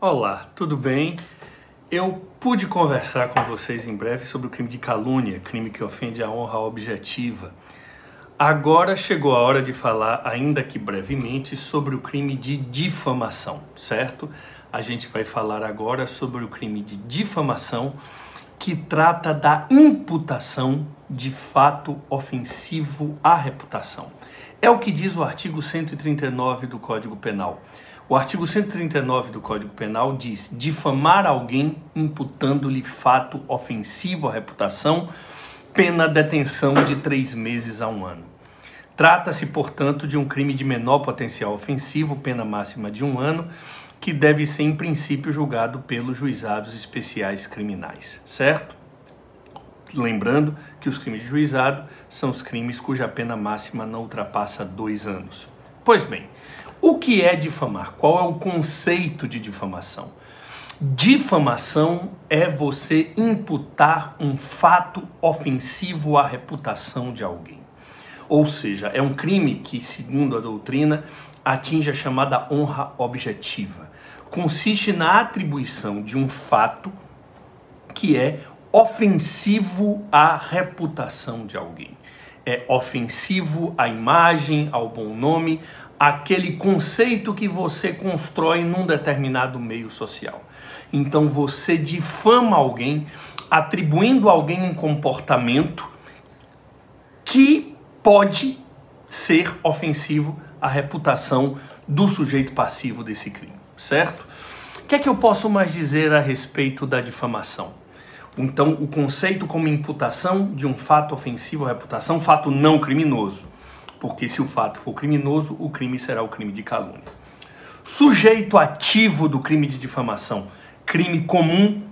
Olá, tudo bem? Eu pude conversar com vocês em breve sobre o crime de calúnia, crime que ofende a honra objetiva. Agora chegou a hora de falar, ainda que brevemente, sobre o crime de difamação, certo? A gente vai falar agora sobre o crime de difamação, que trata da imputação de fato ofensivo à reputação. É o que diz o artigo 139 do Código Penal. O artigo 139 do Código Penal diz: difamar alguém imputando-lhe fato ofensivo à reputação, pena detenção de 3 meses a 1 ano. Trata-se, portanto, de um crime de menor potencial ofensivo, pena máxima de 1 ano, que deve ser, em princípio, julgado pelos juizados especiais criminais, certo? Lembrando que os crimes de juizado são os crimes cuja pena máxima não ultrapassa 2 anos. Pois bem, o que é difamar? Qual é o conceito de difamação? Difamação é você imputar um fato ofensivo à reputação de alguém. Ou seja, é um crime que, segundo a doutrina, atinge a chamada honra objetiva. Consiste na atribuição de um fato que é ofensivo à reputação de alguém. É ofensivo à imagem, ao bom nome, aquele conceito que você constrói num determinado meio social. Então você difama alguém, atribuindo a alguém um comportamento que pode ser ofensivo à reputação do sujeito passivo desse crime, certo? O que é que eu posso mais dizer a respeito da difamação? Então, o conceito como imputação de um fato ofensivo à reputação, fato não criminoso, porque se o fato for criminoso, o crime será o crime de calúnia. Sujeito ativo do crime de difamação, crime comum,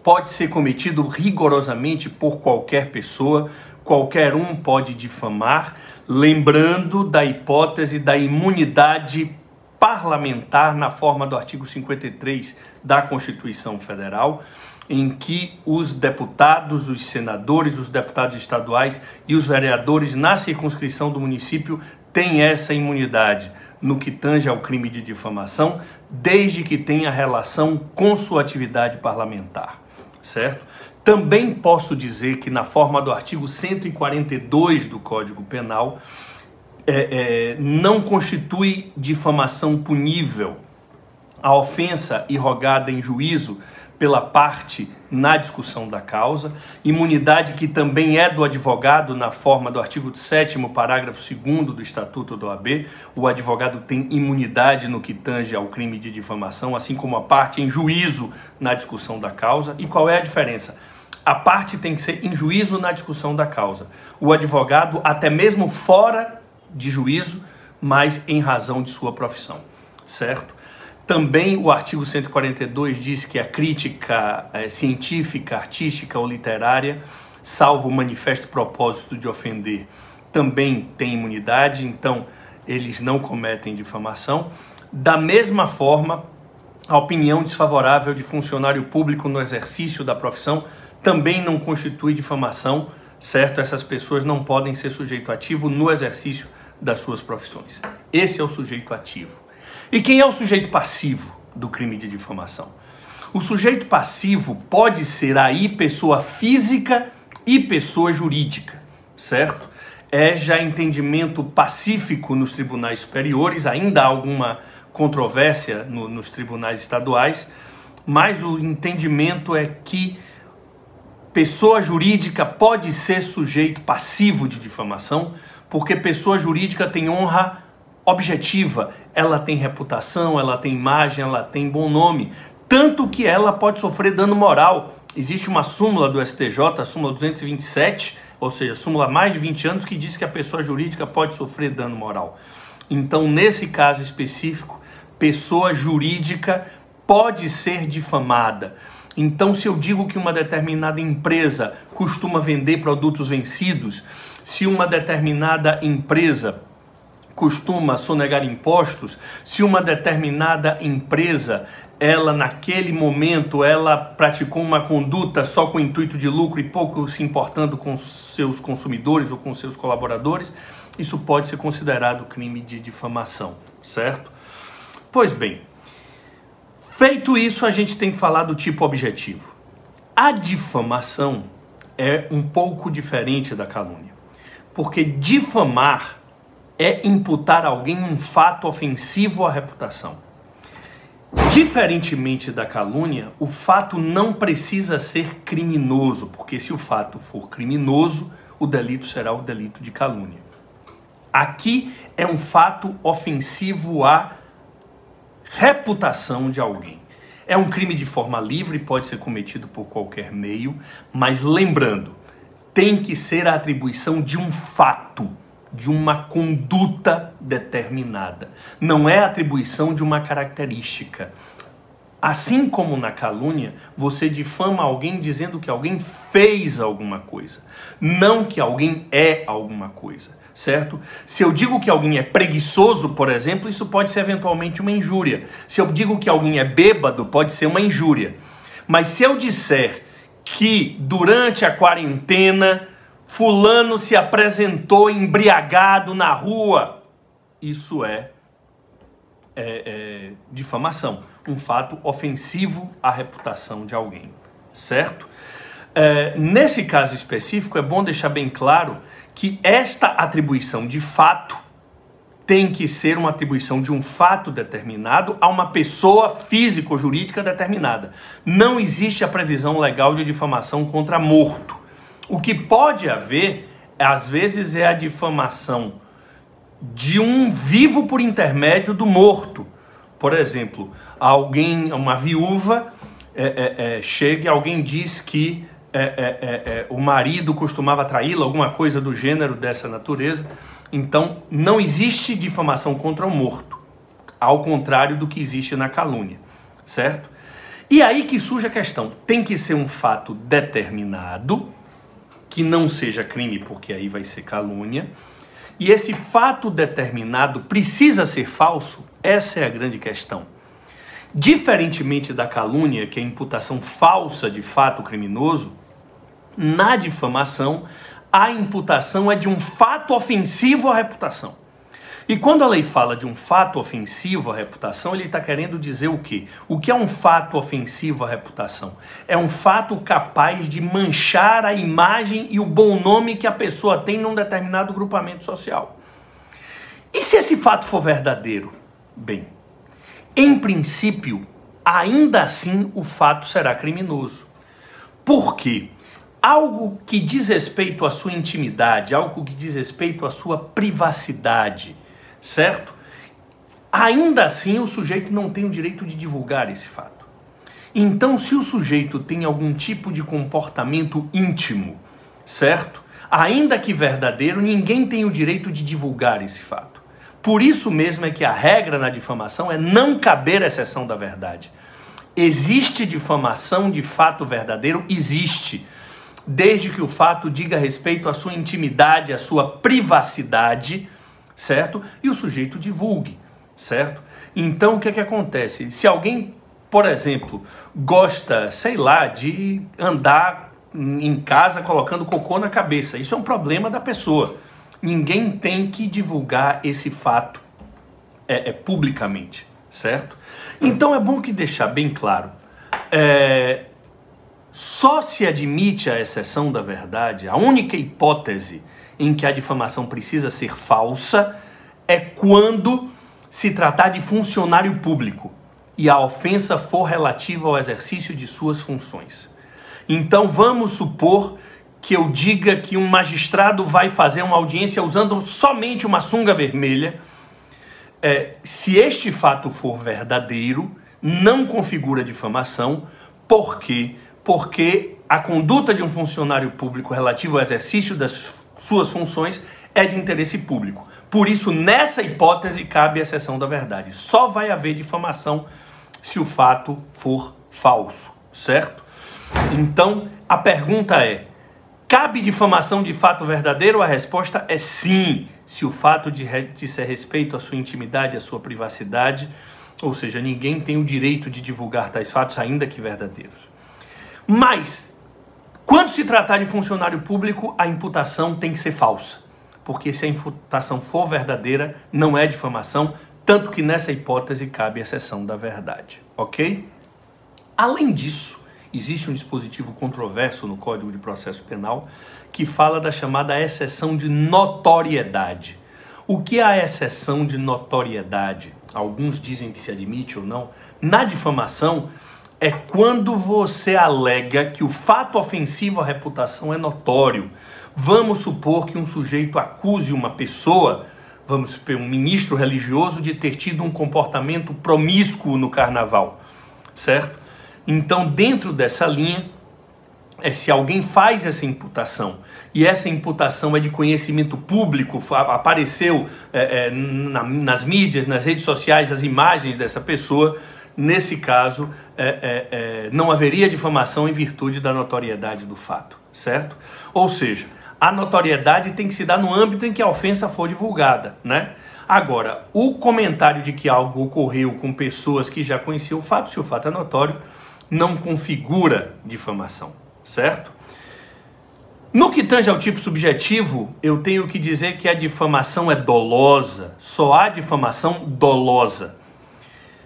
pode ser cometido rigorosamente por qualquer pessoa, qualquer um pode difamar, lembrando da hipótese da imunidade parlamentar na forma do artigo 53 da Constituição Federal, em que os deputados, os senadores, os deputados estaduais e os vereadores na circunscrição do município têm essa imunidade no que tange ao crime de difamação, desde que tenha relação com sua atividade parlamentar, certo? Também posso dizer que na forma do artigo 142 do Código Penal, não constitui difamação punível a ofensa irrogada em juízo pela parte na discussão da causa, imunidade que também é do advogado na forma do artigo 7º, parágrafo 2º do Estatuto da OAB. O advogado tem imunidade no que tange ao crime de difamação, assim como a parte em juízo na discussão da causa. E qual é a diferença? A parte tem que ser em juízo na discussão da causa. O advogado, até mesmo fora de juízo, mas em razão de sua profissão, certo? Também o artigo 142 diz que a crítica científica, artística ou literária, salvo o manifesto propósito de ofender, também tem imunidade, então eles não cometem difamação. Da mesma forma, a opinião desfavorável de funcionário público no exercício da profissão também não constitui difamação, certo? Essas pessoas não podem ser sujeito ativo no exercício das suas profissões. Esse é o sujeito ativo. E quem é o sujeito passivo do crime de difamação? O sujeito passivo pode ser aí pessoa física e pessoa jurídica, certo? É já entendimento pacífico nos tribunais superiores, ainda há alguma controvérsia nos tribunais estaduais, mas o entendimento é que pessoa jurídica pode ser sujeito passivo de difamação, porque pessoa jurídica tem honra objetiva, ela tem reputação, ela tem imagem, ela tem bom nome, tanto que ela pode sofrer dano moral. Existe uma súmula do STJ, a súmula 227, ou seja, súmula há mais de 20 anos, que diz que a pessoa jurídica pode sofrer dano moral. Então, nesse caso específico, pessoa jurídica pode ser difamada. Então, se eu digo que uma determinada empresa costuma vender produtos vencidos, se uma determinada empresa costuma sonegar impostos, se uma determinada empresa, ela naquele momento, ela praticou uma conduta só com o intuito de lucro e pouco se importando com seus consumidores ou com seus colaboradores, isso pode ser considerado crime de difamação, certo? Pois bem, Feito isso, a gente tem que falar do tipo objetivo. A difamação é um pouco diferente da calúnia, porque difamar é imputar a alguém um fato ofensivo à reputação. Diferentemente da calúnia, o fato não precisa ser criminoso, porque se o fato for criminoso, o delito será o delito de calúnia. Aqui é um fato ofensivo à reputação de alguém. É um crime de forma livre, pode ser cometido por qualquer meio, mas lembrando, tem que ser a atribuição de um fato, de uma conduta determinada. Não é a atribuição de uma característica. Assim como na calúnia, você difama alguém dizendo que alguém fez alguma coisa, não que alguém é alguma coisa. Certo? Se eu digo que alguém é preguiçoso, por exemplo, isso pode ser eventualmente uma injúria. Se eu digo que alguém é bêbado, pode ser uma injúria. Mas se eu disser que durante a quarentena fulano se apresentou embriagado na rua, isso é difamação, um fato ofensivo à reputação de alguém, certo? Nesse caso específico, é bom deixar bem claro que esta atribuição de fato tem que ser uma atribuição de um fato determinado a uma pessoa física ou jurídica determinada. Não existe a previsão legal de difamação contra morto. O que pode haver, às vezes, é a difamação de um vivo por intermédio do morto. Por exemplo, uma viúva chega e alguém diz que o marido costumava traí-la, alguma coisa do gênero dessa natureza. Então, não existe difamação contra o morto, ao contrário do que existe na calúnia, certo? E aí que surge a questão, tem que ser um fato determinado, que não seja crime, porque aí vai ser calúnia, e esse fato determinado precisa ser falso? Essa é a grande questão. Diferentemente da calúnia, que é a imputação falsa de fato criminoso, na difamação, a imputação é de um fato ofensivo à reputação. E quando a lei fala de um fato ofensivo à reputação, ele está querendo dizer o quê? O que é um fato ofensivo à reputação? É um fato capaz de manchar a imagem e o bom nome que a pessoa tem num determinado grupamento social. E se esse fato for verdadeiro? Bem, em princípio, ainda assim o fato será criminoso. Por quê? Algo que diz respeito à sua intimidade, algo que diz respeito à sua privacidade, certo? Ainda assim o sujeito não tem o direito de divulgar esse fato. Então, se o sujeito tem algum tipo de comportamento íntimo, certo? Ainda que verdadeiro, ninguém tem o direito de divulgar esse fato. Por isso mesmo é que a regra na difamação é não caber exceção da verdade. Existe difamação de fato verdadeiro? Existe. Desde que o fato diga respeito à sua intimidade, à sua privacidade, certo? E o sujeito divulgue, certo? Então, o que é que acontece? Se alguém, por exemplo, gosta, sei lá, de andar em casa colocando cocô na cabeça, isso é um problema da pessoa. Ninguém tem que divulgar esse fato publicamente, certo? Então, é bom que deixar bem claro, só se admite a exceção da verdade, a única hipótese em que a difamação precisa ser falsa é quando se tratar de funcionário público e a ofensa for relativa ao exercício de suas funções. Então vamos supor que eu diga que um magistrado vai fazer uma audiência usando somente uma sunga vermelha. Se este fato for verdadeiro, não configura difamação. Por quê? Porque a conduta de um funcionário público relativo ao exercício das suas funções é de interesse público. Por isso, nessa hipótese, cabe a exceção da verdade. Só vai haver difamação se o fato for falso, certo? Então, a pergunta é, cabe difamação de fato verdadeiro? A resposta é sim, se o fato disser respeito à sua intimidade, à sua privacidade, ou seja, ninguém tem o direito de divulgar tais fatos, ainda que verdadeiros. Mas, quando se tratar de funcionário público, a imputação tem que ser falsa. Porque se a imputação for verdadeira, não é difamação, tanto que nessa hipótese cabe a exceção da verdade, ok? Além disso, existe um dispositivo controverso no Código de Processo Penal que fala da chamada exceção de notoriedade. O que é a exceção de notoriedade? Alguns dizem que se admite ou não. Na difamação, é quando você alega que o fato ofensivo à reputação é notório. Vamos supor que um sujeito acuse uma pessoa, vamos supor, um ministro religioso, de ter tido um comportamento promíscuo no carnaval, certo? Então, dentro dessa linha, se alguém faz essa imputação e essa imputação é de conhecimento público, apareceu nas mídias, nas redes sociais, as imagens dessa pessoa, nesse caso, não haveria difamação em virtude da notoriedade do fato, certo? Ou seja, a notoriedade tem que se dar no âmbito em que a ofensa for divulgada, né? Agora, o comentário de que algo ocorreu com pessoas que já conheciam o fato, se o fato é notório, não configura difamação, certo? No que tange ao tipo subjetivo, eu tenho que dizer que a difamação é dolosa, só há difamação dolosa,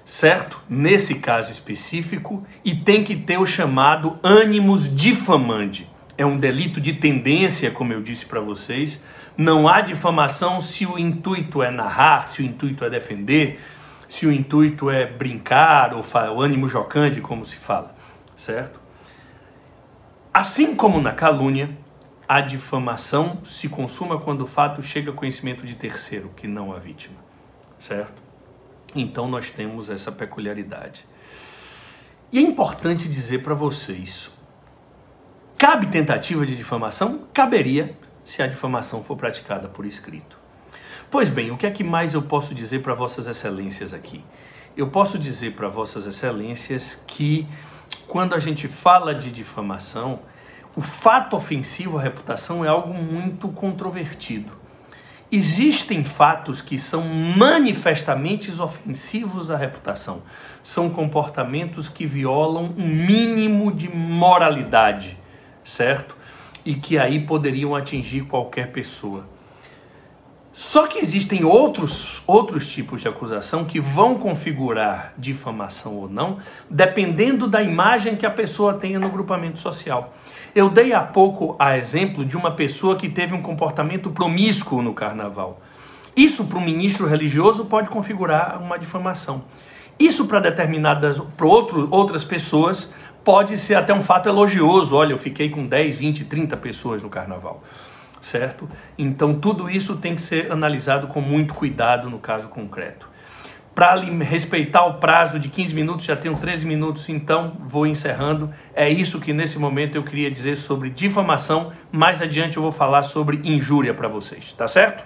certo? Nesse caso específico, e tem que ter o chamado animus diffamandi. É um delito de tendência, como eu disse para vocês. Não há difamação se o intuito é narrar, se o intuito é defender, se o intuito é brincar, ou o ânimo jocante, como se fala, certo? Assim como na calúnia, a difamação se consuma quando o fato chega a conhecimento de terceiro, que não a vítima, certo? Então nós temos essa peculiaridade. E é importante dizer para vocês, cabe tentativa de difamação? Caberia, se a difamação for praticada por escrito. Pois bem, o que é que mais eu posso dizer para vossas excelências aqui? Eu posso dizer para vossas excelências que quando a gente fala de difamação, o fato ofensivo à reputação é algo muito controvertido. Existem fatos que são manifestamente ofensivos à reputação. São comportamentos que violam um mínimo de moralidade, certo? E que aí poderiam atingir qualquer pessoa. Só que existem outros tipos de acusação que vão configurar difamação ou não, dependendo da imagem que a pessoa tenha no grupamento social. Eu dei há pouco a exemplo de uma pessoa que teve um comportamento promíscuo no carnaval. Isso para um ministro religioso pode configurar uma difamação. Isso para outras pessoas pode ser até um fato elogioso. Olha, eu fiquei com 10, 20, 30 pessoas no carnaval. Certo? Então tudo isso tem que ser analisado com muito cuidado no caso concreto. Para respeitar o prazo de 15 minutos, já tenho 13 minutos, então vou encerrando. É isso que nesse momento eu queria dizer sobre difamação. Mais adiante eu vou falar sobre injúria para vocês, tá certo?